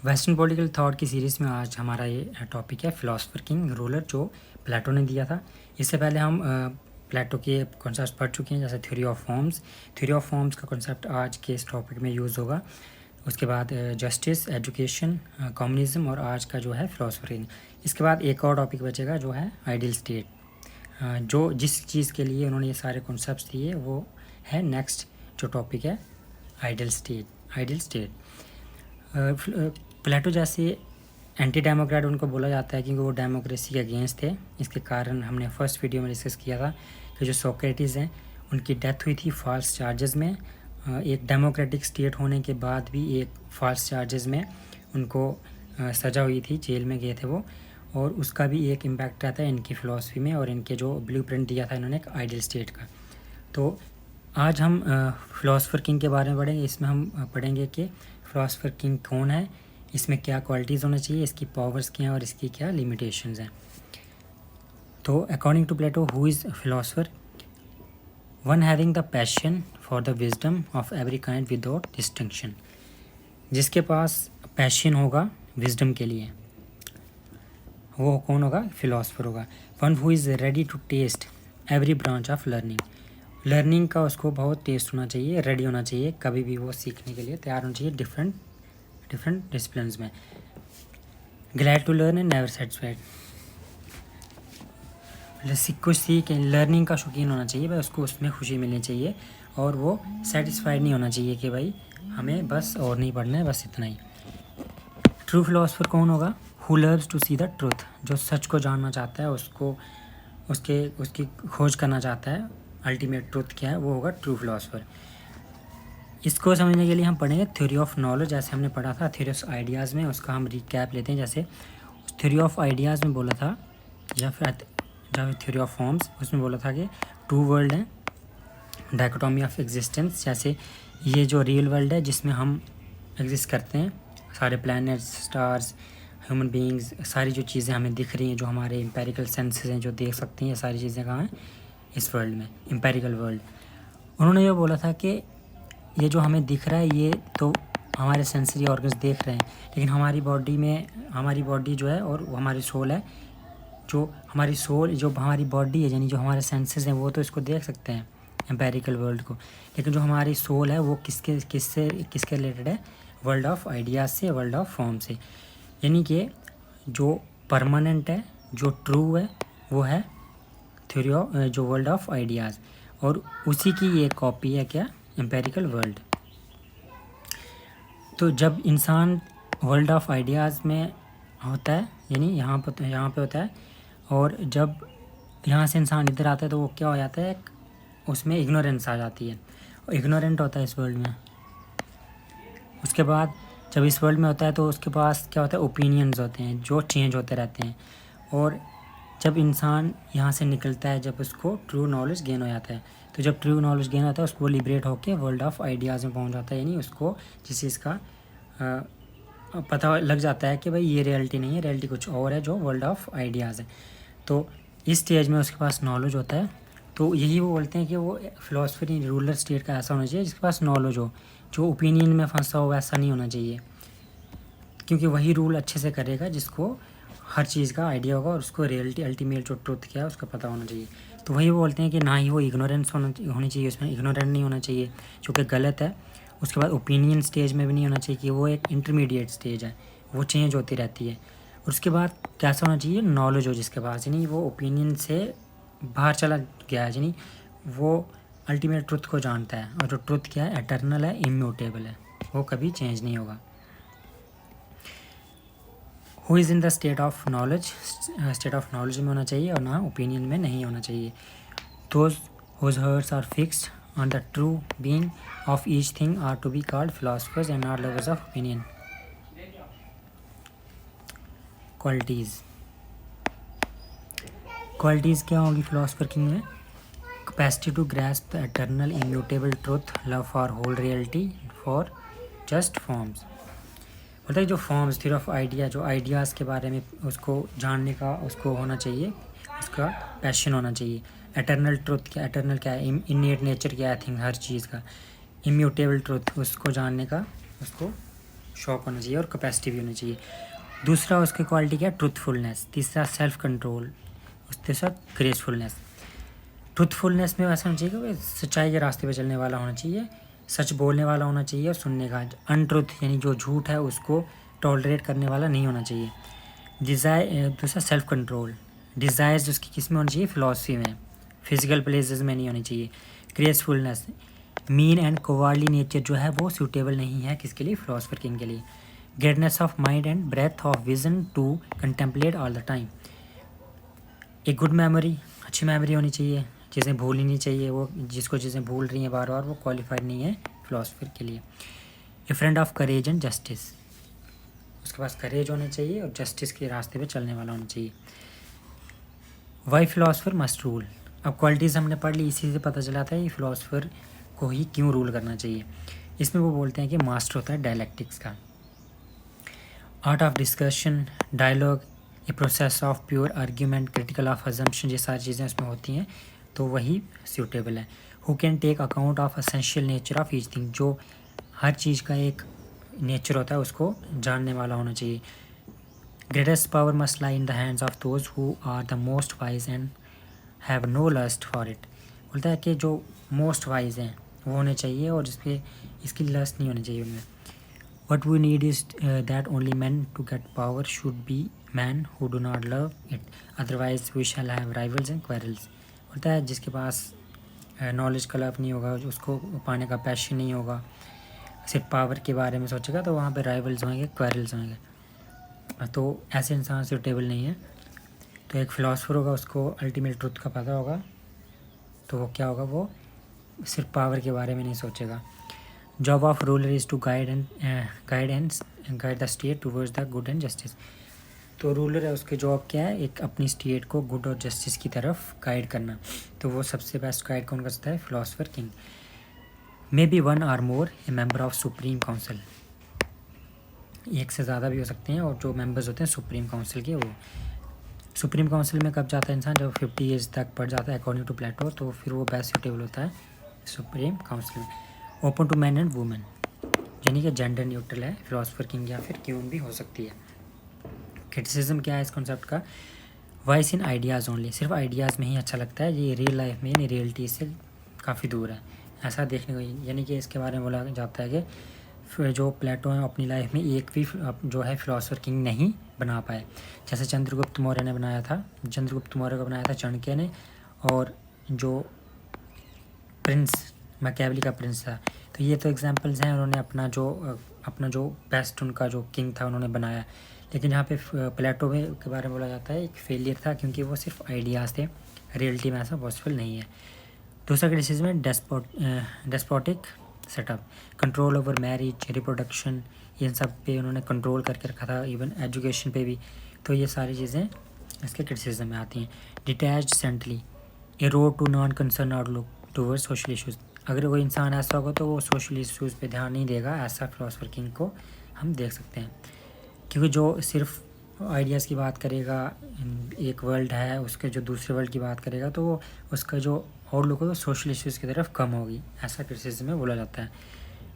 Western political thought की series में आज हमारा ये टॉपिक है फिलोसफर किंग रूलर, जो प्लेटो ने दिया था। इससे पहले हम प्लेटो के कॉन्सेप्ट पढ़ चुके हैं, जैसे theory of forms. Theory of forms का कॉन्सेप्ट आज के इस टॉपिक में यूज़ होगा। उसके बाद जस्टिस, एजुकेशन, कम्युनिज्म और आज का जो है फिलोसफर किंग। इसके बाद एक और टॉपिक बचेगा जो है आइडियल स्टेट, जो जिस चीज़ के लिए उन्होंने ये सारे कॉन्सेप्ट्स दिए वो है नेक्स्ट जो टॉपिक है आइडियल स्टेट। आइडियल स्टेट प्लेटो जैसे एंटी डेमोक्रेट उनको बोला जाता है क्योंकि वो डेमोक्रेसी के अगेंस्ट थे। इसके कारण हमने फर्स्ट वीडियो में डिस्कस किया था कि जो सोक्रेटिस हैं उनकी डेथ हुई थी फॉल्स चार्जेस में। एक डेमोक्रेटिक स्टेट होने के बाद भी एक फॉल्स चार्जेस में उनको सज़ा हुई थी, जेल में गए थे वो, और उसका भी एक इम्पैक्ट रहता है इनकी फ़िलासफ़ी में और इनके जो ब्लूप्रिंट दिया था इन्होंने एक आइडियल स्टेट का। तो आज हम फ़िलासफ़र किंग के बारे में पढ़ेंगे। इसमें हम पढ़ेंगे कि फ़िलासफ़र किंग कौन है, इसमें क्या क्वालिटीज़ होना चाहिए, इसकी पावर्स क्या हैं और इसकी क्या लिमिटेशंस हैं। तो according to Plato, who is philosopher? One having the passion for the wisdom of every kind without distinction. जिसके पास पैशन होगा विजडम के लिए, वो कौन होगा? फिलोसफर होगा। One who is ready to test every branch of learning. Learning का उसको बहुत टेस्ट होना चाहिए, रेडी होना चाहिए, कभी भी वो सीखने के लिए तैयार होना चाहिए डिफरेंट डिसिप्लिन्स में। Glad to learn and never satisfied. कुछ सीख लर्निंग का शौकीन होना चाहिए भाई, उसको उसमें खुशी मिलनी चाहिए और वो सेटिस्फाइड नहीं होना चाहिए कि भाई हमें बस और नहीं पढ़ना है, बस इतना ही। ट्रू फिलोसफर कौन होगा? Who loves to see the truth. जो सच को जानना चाहता है, उसको उसकी खोज करना चाहता है, अल्टीमेट ट्रुथ क्या है, वो होगा ट्रू फिलोसफर। इसको समझने के लिए हम पढ़ेंगे थ्योरी ऑफ नॉलेज। जैसे हमने पढ़ा था थ्योरी ऑफ आइडियाज़ में, उसका हम रिकैप लेते हैं। जैसे थ्योरी ऑफ आइडियाज़ में बोला था, या फिर थ्योरी ऑफ फॉर्म्स, उसमें बोला था कि टू वर्ल्ड है, डायकोटोमी ऑफ एग्जिस्टेंस। जैसे ये जो रियल वर्ल्ड है जिसमें हम एग्जिस्ट करते हैं, सारे प्लैनेट्स, स्टार्स, ह्यूमन बीइंग्स, सारी जो चीज़ें हमें दिख रही हैं, जो हमारे एम्पेरिकल सेंसेस हैं जो देख सकते हैं, ये सारी चीज़ें कहाँ हैं? इस वर्ल्ड में, एम्पेरिकल वर्ल्ड। उन्होंने ये बोला था कि ये जो हमें दिख रहा है ये तो हमारे सेंसरी ऑर्गन्स देख रहे हैं, लेकिन हमारी बॉडी में, हमारी बॉडी जो है और हमारी सोल है, जो हमारी बॉडी है यानी जो हमारे सेंसेस हैं वो तो इसको देख सकते हैं एम्पेरिकल वर्ल्ड को, लेकिन जो हमारी सोल है वो किसके रिलेटेड है? वर्ल्ड ऑफ आइडियाज़ से, वर्ल्ड ऑफ फॉर्म से। यानी कि जो परमानेंट है, जो ट्रू है, वो है थ्योरी ऑफ जो वर्ल्ड ऑफ आइडियाज़, और उसी की ये कॉपी है क्या? Empirical world. तो जब इंसान वर्ल्ड ऑफ आइडियाज़ में होता है, यानी यहाँ पे होता है, और जब यहाँ से इंसान इधर आता है तो वो क्या हो जाता है? उसमें इग्नोरेंस आ जाती है, और इग्नोरेंट होता है इस वर्ल्ड में। उसके बाद जब इस वर्ल्ड में होता है तो उसके पास क्या होता है? ओपिनियंस होते हैं जो चेंज होते रहते हैं। और जब इंसान यहाँ से निकलता है, जब उसको ट्रू नॉलेज गेन हो जाता है, तो जब ट्रू नॉलेज गेन होता है उसको लिबरेट होकर वर्ल्ड ऑफ आइडियाज़ में पहुँच जाता है, यानी उसको जिस चीज़ का पता लग जाता है कि भाई ये रियलिटी नहीं है, रियलिटी कुछ और है, जो वर्ल्ड ऑफ आइडियाज़ है। तो इस स्टेज में उसके पास नॉलेज होता है। तो यही वो बोलते हैं कि वो फिलोसफी रूलर स्टेट का ऐसा होना चाहिए जिसके पास नॉलेज हो, जो ओपिनियन में फंसा हो वैसा नहीं होना चाहिए, क्योंकि वही रूल अच्छे से करेगा जिसको हर चीज़ का आइडिया होगा और उसको रियलिटी, अल्टीमेट जो ट्रुथ क्या है उसका पता होना चाहिए। तो वही वो बोलते हैं कि ना ही वो इग्नोरेंस होनी चाहिए, उसमें इग्नोरेंट नहीं होना चाहिए जो कि गलत है। उसके बाद ओपिनियन स्टेज में भी नहीं होना चाहिए कि वो एक इंटरमीडिएट स्टेज है, वो चेंज होती रहती है। और उसके बाद कैसा होना चाहिए? नॉलेज हो जिसके पास, यानी वो ओपिनियन से बाहर चला गया है, यानी वो अल्टीमेट ट्रुथ को जानता है, और जो ट्रुथ क्या है? एटर्नल है, इम्यूटेबल है, वो कभी चेंज नहीं होगा। Who is in the state of knowledge? State of knowledge में होना चाहिए और ना ओपिनियन में नहीं होना चाहिए। Those whose hearts are fixed on the true being of each thing are to be called philosophers and not lovers of opinion. Qualities क्या होगी फिलोसफर किंग में? Capacity to grasp the eternal immutable truth, love for whole reality, for just forms. मतलब जो forms, theory of idea, जो ideas के बारे में उसको जानने का उसको होना चाहिए, उसका पैशन होना चाहिए। एटर्नल ट्रुथ क्या? एटर्नल क्या है? इन्नेट नेचर क्या है थिंग, हर चीज़ का। इम्यूटेबल ट्रुथ, उसको जानने का उसको शॉक होना चाहिए और कैपेसिटी भी होनी चाहिए। दूसरा उसकी क्वालिटी क्या है, ट्रूथफुलनेस। तीसरा सेल्फ कंट्रोल। तीसरा ग्रेसफुलनेस। ट्रूथफुलनेस में ऐसा होना चाहिए कि वो सच्चाई के रास्ते पे चलने वाला होना चाहिए, सच बोलने वाला होना चाहिए और सुनने का। अनट्रूथ यानी जो झूठ है उसको टॉलरेट करने वाला नहीं होना चाहिए। दूसरा सेल्फ कंट्रोल। डिज़ायर्स उसकी किस में होनी चाहिए, फिलॉसफी में, फिजिकल प्लेसेस में नहीं होनी चाहिए। ग्रेसफुलनेस, मीन एंड कोवार्डली नेचर जो है वो सूटेबल नहीं है किसके लिए, फिलोसफर किंग के लिए। Greatness of mind and breath of vision to contemplate all the time. एक गुड मेमोरी, अच्छी मेमोरी होनी चाहिए, चीज़ें भूलनी नहीं चाहिए। वो जिसको चीज़ें भूल रही हैं बार बार वो क्वालिफाइड नहीं है फिलोसफर के लिए। ए friend of courage and justice, उसके पास करेज होना चाहिए और जस्टिस के रास्ते पे चलने वाला होना चाहिए। Why philosopher must rule. अब क्वालिटीज़ हमने पढ़ ली, इसी से पता चला था ये फिलोसफर को ही क्यों रूल करना चाहिए। इसमें वो बोलते हैं कि मास्टर होता है डायलैक्टिक्स का। Art of discussion, dialogue, a process of pure argument, critical of assumption, ये सारी चीज़ें उसमें होती हैं तो वही सूटेबल है। Who can take account of essential nature of each thing, जो हर चीज़ का एक नेचर होता है उसको जानने वाला होना चाहिए। Greatest power must lie in the hands of those who are the most wise and have no lust for it. बोलता है कि जो मोस्ट वाइज हैं वो होने चाहिए और जिसपे इसकी लस्ट नहीं होनी चाहिए उनमें। What we need is that only man to get power should be man who do not love it, otherwise we shall have rivals and quarrels. बोलता है जिसके पास नॉलेज का लव नहीं होगा, उसको पाने का पैशन नहीं होगा, सिर्फ पावर के बारे में सोचेगा तो वहाँ पे राइवल्स होंगे, क्वेरल्स होंगे, तो ऐसे इंसान सूटेबल नहीं है। तो एक फ़िलासफ़र होगा उसको अल्टीमेट ट्रुथ का पता होगा तो वो क्या होगा, वो सिर्फ पावर के बारे में नहीं सोचेगा। Job of ruler is to guide the state towards the good and justice. तो रूलर है उसकी जॉब क्या है, एक अपनी स्टेट को गुड और जस्टिस की तरफ गाइड करना। तो वो सबसे बेस्ट गाइड कौन कर सकता है, philosopher king. May be one or more a member of supreme council, एक से ज़्यादा भी हो सकते हैं और जो मेंबर्स होते हैं सुप्रीम काउंसिल के, वो सुप्रीम काउंसिल में कब जाता है इंसान, जब 50 ईयर्स तक पढ़ जाता है अकॉर्डिंग टू प्लेटो, तो फिर वो बेस्ट सूटेबल होता है सुप्रीम काउंसिल में। Open to man and women, यानी कि जेंडर न्यूट्रल है फिलोसफर किंग, या फिर क्यून भी हो सकती है। क्रिटिसिज्म क्या है इस कॉन्सेप्ट का, वॉइस इन आइडियाज़ ओनली, सिर्फ आइडियाज़ में ही अच्छा लगता है, ये रियल लाइफ में यानी रियलिटी से काफ़ी दूर है ऐसा देखने को। यानी कि इसके बारे में बोला जाता है कि जो प्लेटो है अपनी लाइफ में एक भी जो है फिलोसफर किंग नहीं बना पाए। जैसे चंद्रगुप्त मौर्य ने बनाया था, चंद्रगुप्त मौर्य को बनाया था चाणक्य ने, और जो प्रिंस मैकियावेली का प्रिंस था। तो ये तो एग्जांपल्स हैं, उन्होंने अपना जो बेस्ट उनका जो किंग था उन्होंने बनाया। लेकिन यहाँ पे प्लेटो में के बारे में बोला जाता है एक फेलियर था क्योंकि वो सिर्फ आइडियाज़ थे, रियलिटी में ऐसा पॉसिबल नहीं है। दूसरा क्रिटिसिज्म है despotic setup, control over marriage, reproduction, इन सब पे उन्होंने कंट्रोल करके रखा था, इवन एजुकेशन पे भी। तो ये सारी चीज़ें इसके क्रिटिसिज्म में आती हैं। Detached saintly, a road to non concern outlook towards social issues, अगर कोई इंसान ऐसा होगा तो वो सोशल इशूज़ पे ध्यान नहीं देगा, ऐसा फिलोसफर किंग को हम देख सकते हैं। क्योंकि जो सिर्फ आइडियाज़ की बात करेगा, एक वर्ल्ड है उसके जो दूसरे वर्ल्ड की बात करेगा, तो वो उसका जो आउटलुक होगा सोशल इशूज़ की तरफ कम होगी, ऐसा क्रिटिसिज्म में बोला जाता है।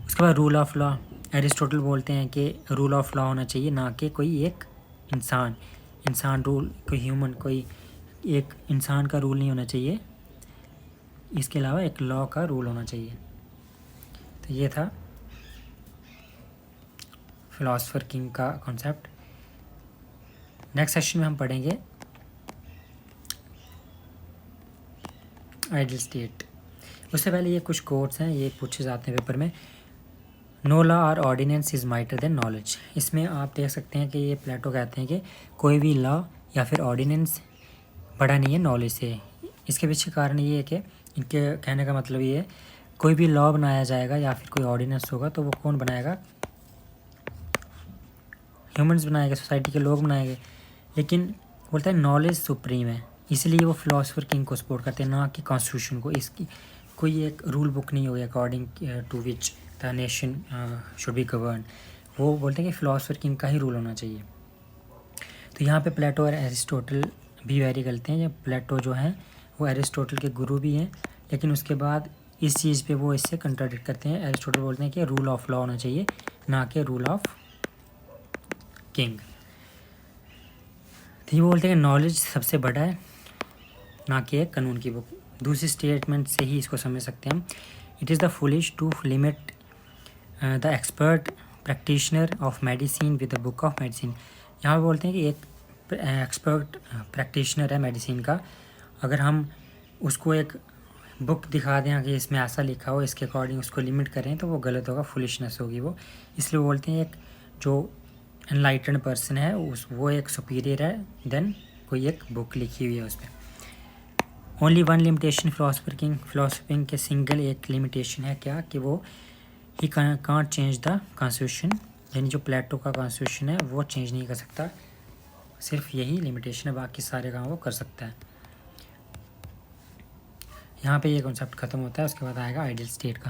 उसके बाद रूल ऑफ लॉ, एरिस्टोटल बोलते हैं कि रूल ऑफ लॉ होना चाहिए, ना कि कोई एक इंसान रूल, कोई ह्यूमन, कोई एक इंसान का रूल नहीं होना चाहिए, इसके अलावा एक लॉ का रूल होना चाहिए। तो ये था फिलोसफर किंग का कॉन्सेप्ट। नेक्स्ट सेशन में हम पढ़ेंगे आइडियल स्टेट। उससे पहले ये कुछ कोट्स हैं, ये पूछे जाते हैं पेपर में। नो लॉ और ordinance is mightier than knowledge, इसमें आप देख सकते हैं कि ये प्लेटो कहते हैं कि कोई भी लॉ या फिर ऑर्डिनेंस बड़ा नहीं है नॉलेज से। इसके पीछे कारण ये है कि इनके कहने का मतलब ये है, कोई भी लॉ बनाया जाएगा या फिर कोई ऑर्डिनेंस होगा तो वो कौन बनाएगा, ह्यूमंस बनाएंगे, सोसाइटी के लोग बनाएंगे। लेकिन बोलता है नॉलेज सुप्रीम है, इसलिए वो फिलोसफर किंग को सपोर्ट करते हैं, ना कि कॉन्स्टिट्यूशन को। इसकी कोई एक रूल बुक नहीं होगी according to which the nation should be govern. वो बोलते हैं कि फिलोसफर किंग का ही रूल होना चाहिए। तो यहाँ पे प्लेटो और एरिस्टोटल भी वेरी करते हैं। प्लेटो जो है वो एरिस्टोटल के गुरु भी हैं, लेकिन उसके बाद इस चीज़ पे वो इससे कंट्राडिक्ट करते हैं। एरिस्टोटल बोलते हैं कि रूल ऑफ लॉ होना चाहिए, ना कि रूल ऑफ किंग। तो ये बोलते हैं कि नॉलेज सबसे बड़ा है, ना कि एक कानून की बुक। दूसरी स्टेटमेंट से ही इसको समझ सकते हैं हम। It is the foolish to limit the expert practitioner of medicine with the book of medicine. यहाँ पे बोलते हैं कि एक एक्सपर्ट प्रैक्टिशनर है मेडिसिन का, अगर हम उसको एक बुक दिखा दें कि इसमें ऐसा लिखा हो, इसके अकॉर्डिंग उसको लिमिट करें, तो वो गलत होगा, फुलिशनेस होगी वो। इसलिए बोलते हैं एक जो एनलाइटेंड पर्सन है वो एक सुपीरियर है देन कोई एक बुक लिखी हुई है उस पर। ओनली वन लिमिटेशन फिलोसफिंग के सिंगल एक लिमिटेशन है क्या, कि वो he can't change the constitution, यानी जो प्लेटो का कॉन्स्टिट्यूशन है वो चेंज नहीं कर सकता, सिर्फ यही लिमिटेशन है, बाकी सारे काम वो कर सकता है। यहाँ पे ये कॉन्सेप्ट ख़त्म होता है, उसके बाद आएगा आइडियल स्टेट का।